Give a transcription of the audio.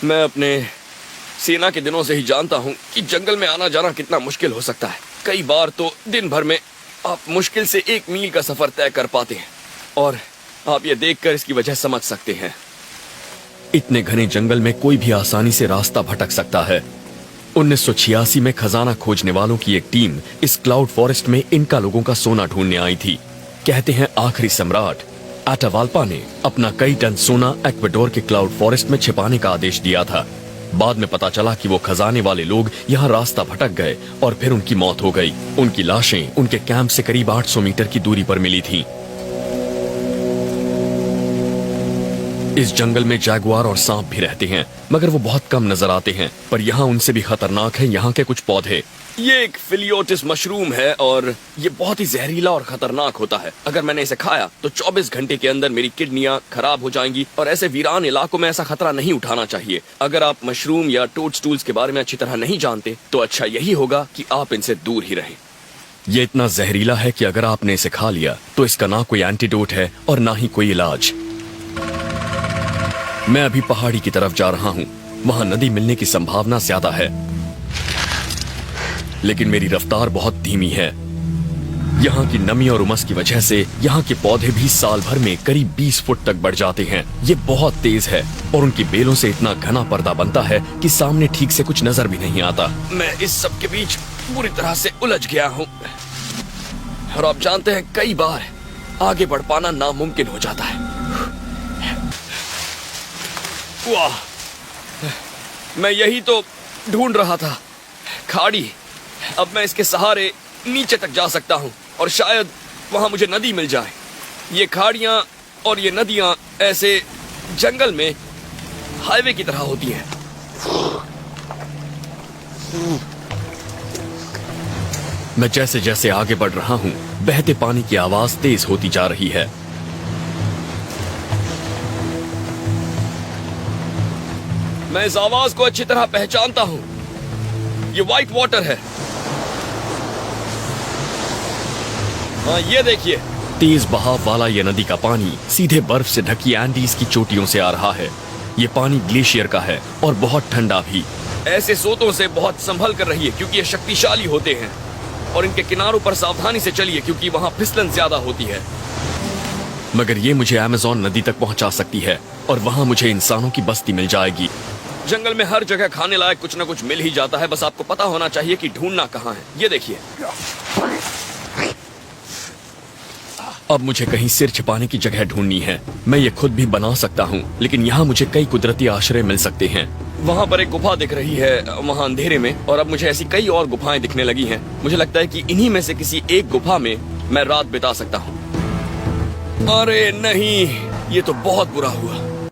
मैं अपने सेना के दिनों से ही जानता हूँ कि जंगल में आना जाना कितना मुश्किल हो सकता है। कई बार तो दिन भर में आप मुश्किल से 1 मील का सफर तय कर पाते हैं और आप ये देखकर इसकी वजह समझ सकते हैं। इतने घने जंगल में कोई भी आसानी से रास्ता भटक सकता है। 1986 में खजाना खोजने वालों की एक टीम इस क्लाउड फॉरेस्ट में इनका लोगों का सोना ढूंढने आई थी। कहते हैं आखिरी सम्राट एटावाल्पा ने अपना कई टन सोना इक्वाडोर के क्लाउड फॉरेस्ट में छिपाने का आदेश दिया था। बाद में पता चला कि वो खजाने वाले लोग यहाँ रास्ता भटक गए और फिर उनकी मौत हो गई। उनकी लाशें उनके कैंप से करीब 800 मीटर की दूरी पर मिली थीं। इस जंगल में जैगुआर और सांप भी रहते हैं, मगर वो बहुत कम नजर आते हैं। पर यहाँ उनसे भी खतरनाक है यहाँ के कुछ पौधे। ये एक फिलियोटिस मशरूम है और ये बहुत ही जहरीला और खतरनाक होता है। अगर मैंने इसे खाया तो 24 घंटे के अंदर मेरी किडनियां खराब हो जाएंगी और ऐसे वीरान इलाकों में ऐसा खतरा नहीं उठाना चाहिए। अगर आप मशरूम या टोडस्टूल्स के बारे में अच्छी तरह नहीं जानते तो अच्छा यही होगा कि आप इनसे दूर ही रहें। ये इतना जहरीला है कि अगर आपने इसे खा लिया तो इसका ना कोई एंटीडोट है और ना ही कोई इलाज। मैं अभी पहाड़ी की तरफ जा रहा हूँ। वहाँ नदी मिलने की संभावना ज्यादा है, लेकिन मेरी रफ्तार बहुत धीमी है। यहाँ की नमी और उमस की वजह से यहाँ के पौधे भी साल भर में करीब 20 फुट तक बढ़ जाते हैं। ये बहुत तेज है और उनकी बेलों से इतना घना पर्दा बनता है कि सामने ठीक से कुछ नजर भी नहीं आता। मैं इस सब के बीच बुरी तरह से उलझ गया हूँ और आप जानते हैं कई बार आगे बढ़ पाना नामुमकिन हो जाता है। वाह, मैं यही तो ढूंढ रहा था, खाड़ी। अब मैं इसके सहारे नीचे तक जा सकता हूँ और शायद वहां मुझे नदी मिल जाए। ये खाड़ियां और ये नदियां ऐसे जंगल में हाईवे की तरह होती हैं। मैं जैसे जैसे आगे बढ़ रहा हूँ बहते पानी की आवाज तेज होती जा रही है। मैं इस आवाज को अच्छी तरह पहचानता हूं। ये व्हाइट वाटर है। हाँ, ये देखिए, तेज बहाव वाला ये नदी का पानी सीधे बर्फ से ढकी एंडीज की चोटियों से आ रहा है। ये पानी ग्लेशियर का है और बहुत ठंडा भी। ऐसे सोतों से बहुत संभल कर रहिए क्योंकि ये शक्तिशाली होते हैं और इनके किनारों पर सावधानी से चलिए क्योंकि वहां फिसलन ज्यादा होती है। मगर ये मुझे अमेज़न नदी तक पहुंचा सकती है और वहां मुझे इंसानों की बस्ती मिल जाएगी। जंगल में हर जगह खाने लायक कुछ न कुछ मिल ही जाता है, बस आपको पता होना चाहिए कि ढूंढना कहाँ है। ये देखिए, अब मुझे कहीं सिर छिपाने की जगह ढूंढनी है। मैं ये खुद भी बना सकता हूँ, लेकिन यहाँ मुझे कई कुदरती आश्रय मिल सकते हैं। वहाँ पर एक गुफा दिख रही है वहाँ अंधेरे में, और अब मुझे ऐसी कई और गुफाएं दिखने लगी हैं। मुझे लगता है कि इन्हीं में से किसी एक गुफा में मैं रात बिता सकता हूँ। अरे नहीं, ये तो बहुत बुरा हुआ।